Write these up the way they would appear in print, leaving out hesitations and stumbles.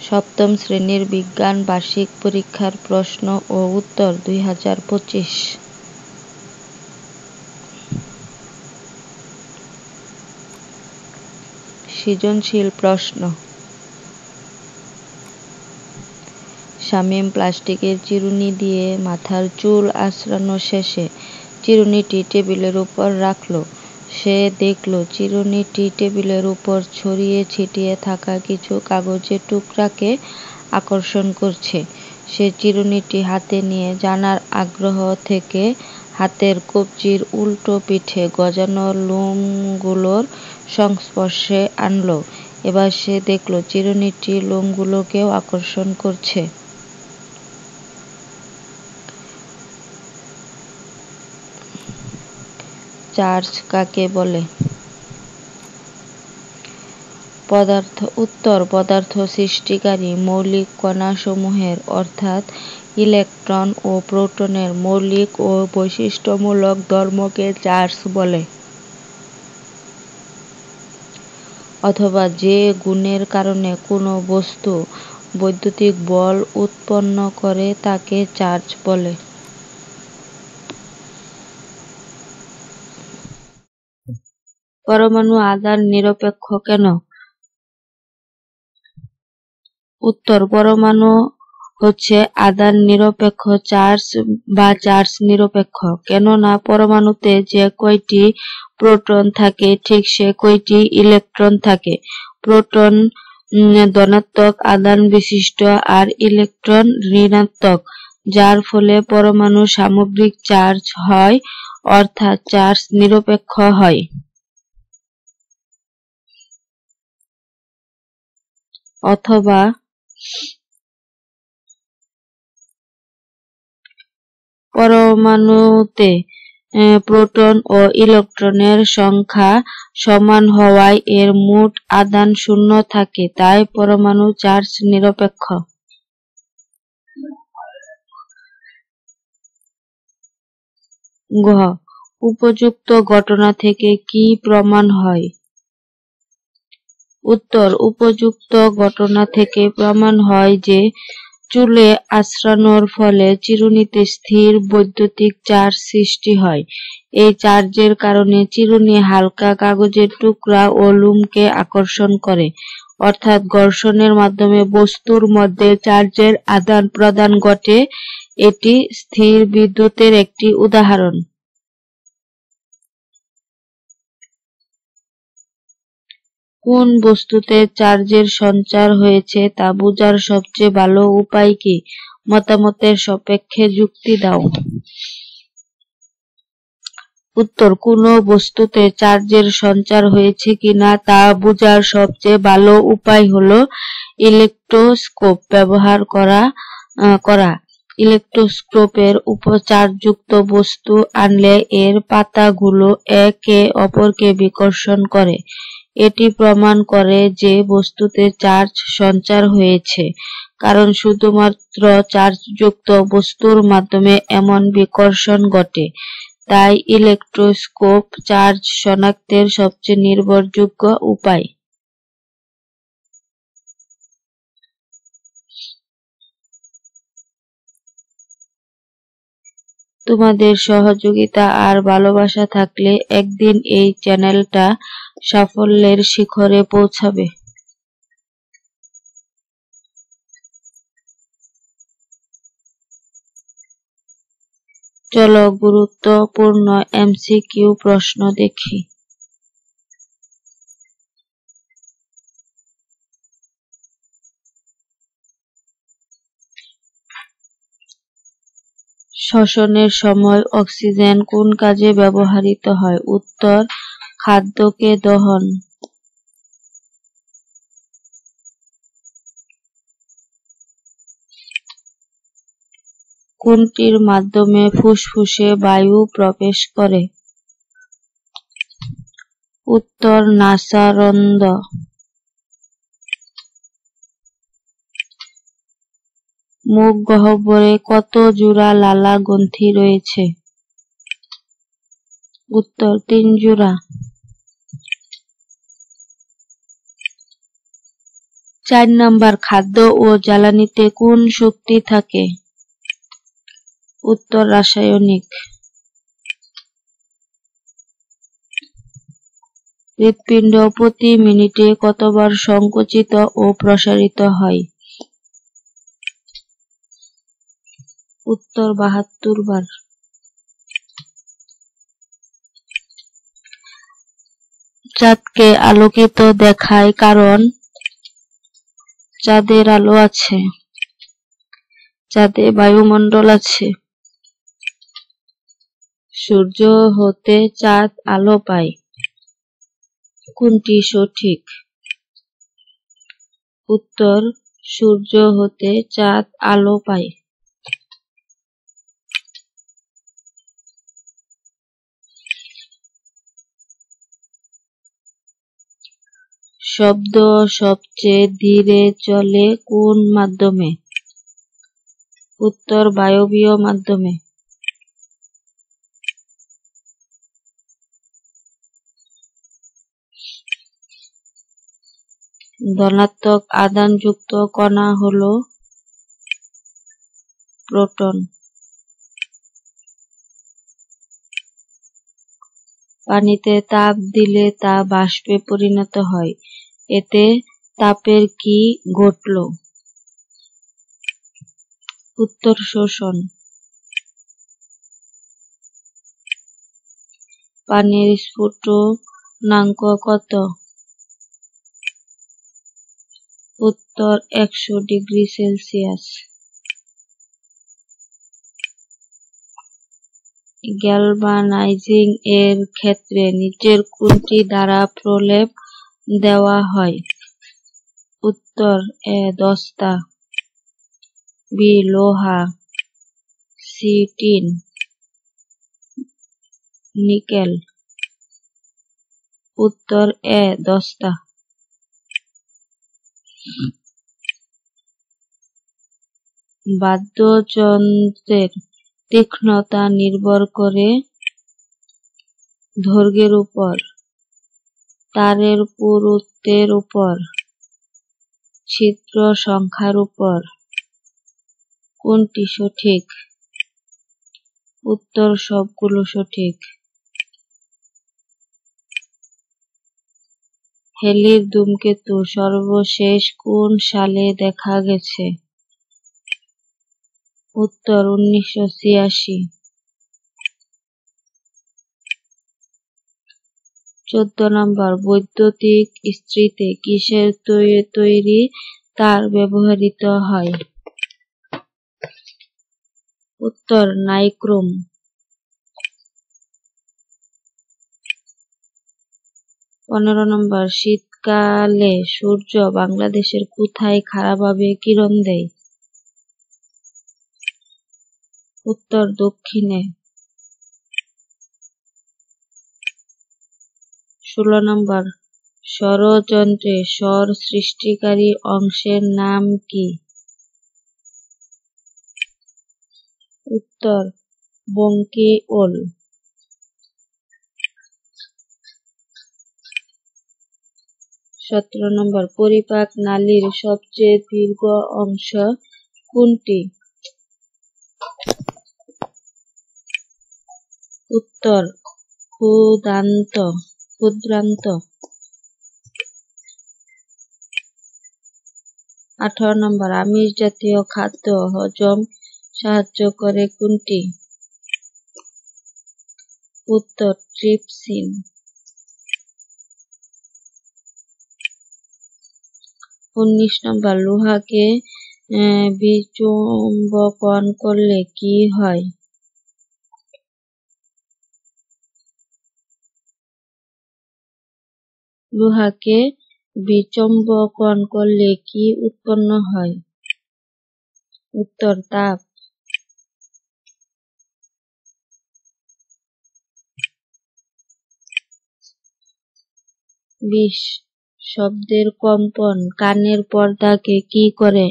সপ্তম শ্রেণীর বিজ্ঞান বার্ষিক পরীক্ষার প্রশ্ন ও উত্তর 2025। সৃজনশীল প্রশ্ন। শামীম প্লাস্টিকের চিরুনি দিয়ে মাথার চুল আঁচড়ানো শেষে চিরুনিটি টেবিলের উপর রাখল। সে দেখল চিরুনিটি টেবিলের উপর ছড়িয়ে ছিটিয়ে থাকা কিছু কাগজের টুকরাকে আকর্ষণ করছে। সে চিরুনিটি হাতে নিয়ে জানার আগ্রহ থেকে হাতের কবজির উল্টো পিঠে গজানো লোমগুলোর সংস্পর্শে আনল। এবার সে দেখল চিরুনিটি লোমগুলোকেও আকর্ষণ করছে। চার্জ কাকে বলে? উত্তর, পদার্থ সৃষ্টিকারী মৌলিক কণাসমূহের অর্থাৎ ইলেকট্রন ও প্রোটনের মৌলিক ও বৈশিষ্ট্যমূলক ধর্মকে চার্জ বলে। অথবা যে গুণের কারণে কোনো বস্তু বৈদ্যুতিক বল উৎপন্ন করে তাকে চার্জ বলে। পরমাণু আধান নিরপেক্ষ কেন? উত্তর, পরমাণু হচ্ছে আধান নিরপেক্ষ চার্জ বা চার্জ নিরপেক্ষ, কেননা পরমাণুতে যে কয়টি প্রোটন থাকে ঠিক সে কয়টি ইলেকট্রন থাকে। প্রোটন ধনাত্মক আধান বিশিষ্ট আর ইলেকট্রন ঋণাত্মক, যার ফলে পরমাণু সামগ্রিক চার্জ হয় অর্থাৎ চার্জ নিরপেক্ষ হয়। অথবা পরমাণুতে প্রোটন ও ইলেকট্রনের সংখ্যা সমান হওয়ায় এর মোট আধান শূন্য থাকে, তাই পরমাণু চার্জ নিরপেক্ষ। ঘ, উপযুক্ত ঘটনা থেকে কি প্রমাণ হয়? উত্তর, উপযুক্ত ঘটনা থেকে প্রমাণ হয় যে চুলে আঁচড়ানোর ফলে চিরুনিতে স্থির বৈদ্যুতিক চার্জ সৃষ্টি হয়। এই চার্জের কারণে চিরুনি হালকা কাগজের টুকরা ও লোমকে আকর্ষণ করে, অর্থাৎ ঘর্ষণের মাধ্যমে বস্তুর মধ্যে চার্জের আদান প্রদান ঘটে। এটি স্থির বিদ্যুতের একটি উদাহরণ। কোন বস্তুতে চার্জের সঞ্চার হয়েছে তা বোঝার সবচেয়ে ভালো উপায় কি? মতামতের সাপেক্ষে যুক্তি দাও। উত্তর, কোন বস্তুতে চার্জের সঞ্চার হয়েছে কিনা তা বোঝার সবচেয়ে ভালো উপায় হলো ইলেকট্রোস্কোপ ব্যবহার করা। ইলেকট্রোস্কোপের উপর চার্জযুক্ত বস্তু আনলে এর পাতাগুলো একে অপরকে বিকর্ষণ করে। এটি প্রমাণ করে যে বস্তুতে চার্জ সঞ্চার হয়েছে, কারণ শুধুমাত্র চার্জযুক্ত বস্তুর মাধ্যমে এমন বিকর্ষণ ঘটে। তাই ইলেকট্রোস্কোপ চার্জ শনাক্তের সবচেয়ে নির্ভরযোগ্য উপায়। তোমাদের সহযোগিতা আর ভালোবাসা থাকলে একদিন এই চ্যানেলটা সাফল্যের শিখরে পৌঁছাবে। চলো গুরুত্বপূর্ণ এমসিকিউ প্রশ্ন দেখি। শ্বসনের সময় অক্সিজেন কোন কাজে ব্যবহৃত হয়? উত্তর, খাদ্যকে দহন। কোনটির মাধ্যমে ফুসফুসে বায়ু প্রবেশ করে? উত্তর, নাসারন্ধ্র। মুখ গহ্বরে কত জোড়া লালা গ্রন্থি রয়েছে? উত্তর, 3 জোড়া। 4 নাম্বার, খাদ্য ও জ্বালানিতে কোন শক্তি থাকে? উত্তর রাসায়নিক। হৃৎপিণ্ড প্রতি মিনিটে কতবার সংকুচিত ও প্রসারিত হয়? উত্তর 72 বার। চাঁদকে আলোকিত দেখায় কারণ চাঁদের আলো আছে, চাঁদে বায়ুমণ্ডল আছে। সূর্য হতে চাঁদ আলো পায়, কোনটি সঠিক? উত্তর সূর্য হতে চাঁদ আলো পায়। শব্দ সবচেয়ে ধীরে চলে কোন মাধ্যমে? উত্তর বায়বীয় মাধ্যমে। ধনাত্মক আধানযুক্ত কণা হল প্রোটন। পানিতে তাপ দিলে তা বাষ্পে পরিণত হয়, এতে তাপের কি ঘটল? উত্তর শোষণ। পানির স্ফুটনাঙ্ক কত? উত্তর 100 ডিগ্রি সেলসিয়াস। গ্যালভানাইজিং এর ক্ষেত্রে নিচের কোনটি দ্বারা প্রলেপ দেওয়া হয়? উত্তর এ দস্তা, বি লোহা, সি টিন, নিকেল। উত্তর এ দস্তা। বাদ্যযন্ত্রের তীক্ষ্ণতা নির্ভর করে দৈর্ঘ্যের উপর, তারের পুরুত্বের উপর, ছিদ্র সংখ্যার উপর, কোনটি সঠিক? উত্তর সবগুলো সঠিক। হেলির ধূমকেতু সর্বশেষ কোন সালে দেখা গেছে? উত্তর 1986। 14 নম্বর, বৈদ্যুতিক ইস্ত্রিতে কিসের তৈরি তার ব্যবহৃত হয়? উত্তর নাইক্রোম। 15 নম্বর, শীতকালে সূর্য বাংলাদেশের কোথায় খাড়াভাবে কিরণ দেয়? উত্তর দক্ষিণে। 16 নম্বর, স্বরযন্ত্রে স্বর সৃষ্টিকারী অংশের নাম কি? উত্তর ব্রঙ্কিওল। 17 নম্বর, পরিপাক নালীর সবচেয়ে দীর্ঘ অংশ কোনটি? উত্তর ক্ষুদ্রান্ত। 18 নম্বর, আমিষ জাতীয় খাদ্য হজম সাহায্য করে কোনটি? উত্তর ট্রিপসিন। 19 নম্বর, লোহাকে বিচুম্বকন করলে কি হয়? লোহাকে বিচুম্বকন করলে কি উৎপন্ন হয়? উত্তর তাপ। 20 শব্দের কম্পন কানের পর্দাকে কি করে?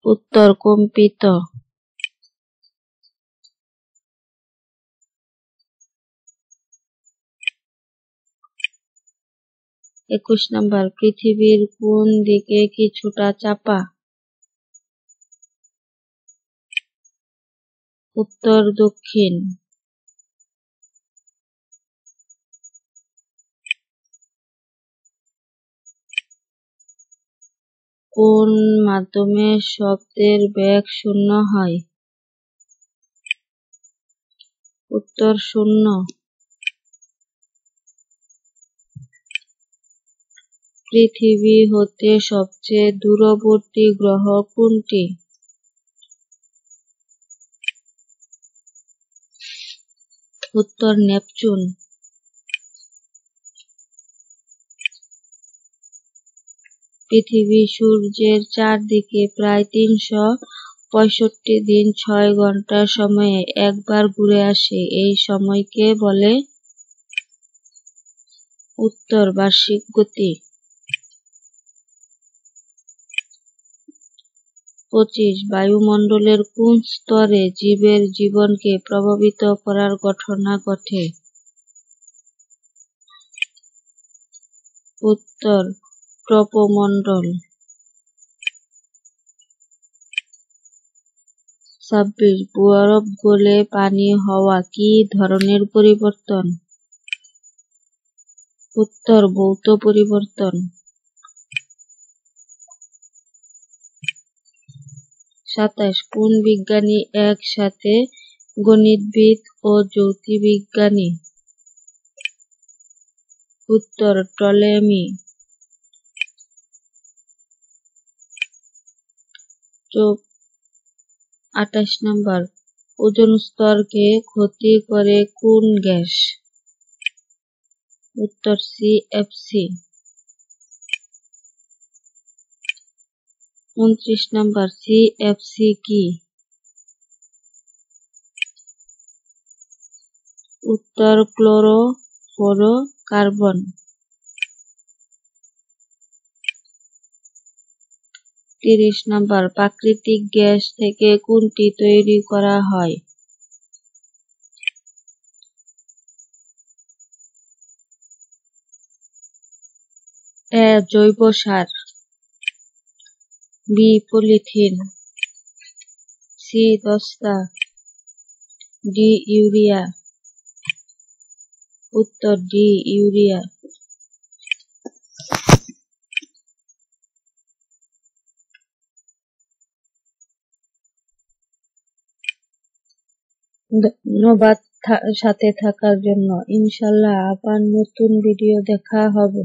উত্তর কম্পিত। 21 নাম্বার, পৃথিবীর কোন দিকে কিছুটা চাপা? উত্তর দক্ষিণ। কোন মাধ্যমে শব্দের বেগ শূন্য হয়? উত্তর শূন্য। পৃথিবী হতে সবচেয়ে দূরবর্তী গ্রহ কোনটি? উত্তর নেপচুন। পৃথিবী সূর্যের চারদিকে প্রায় 365 দিন 6 ঘন্টা সময়ে একবার ঘুরে আসে। এই সময়কে বলে? উত্তর বার্ষিক গতি। 25, বায়ুমণ্ডলের কোন স্তরে জীবের জীবনকে প্রভাবিত করার ঘটনা ঘটে? উত্তর ট্রপোমণ্ডল। 26, বরফ গলে পানি হওয়া কি ধরনের পরিবর্তন? উত্তর ভৌত পরিবর্তন। 27, কোন বিজ্ঞানী একসাথে গণিতবিদ ও জ্যোতির্বিজ্ঞানী? উত্তর টলেমি। 28 নাম্বার, ওজোন স্তরকে ক্ষতি করে কোন গ্যাস? উত্তর সিএফসি। 29 নাম্বার, সিএফসি কি? উত্তর ক্লোরোফ্লোরোকার্বন। 30 নাম্বার, প্রাকৃতিক গ্যাস থেকে কোনটি তৈরি করা হয়? এ জৈব সার, বি পলিথিন, সি দস্তা, ডি ইউরিয়া। উত্তর ডি ইউরিয়া। ধন্যবাদ সাথে থাকার জন্য। ইনশাল্লাহ আবার নতুন ভিডিও দেখা হবে।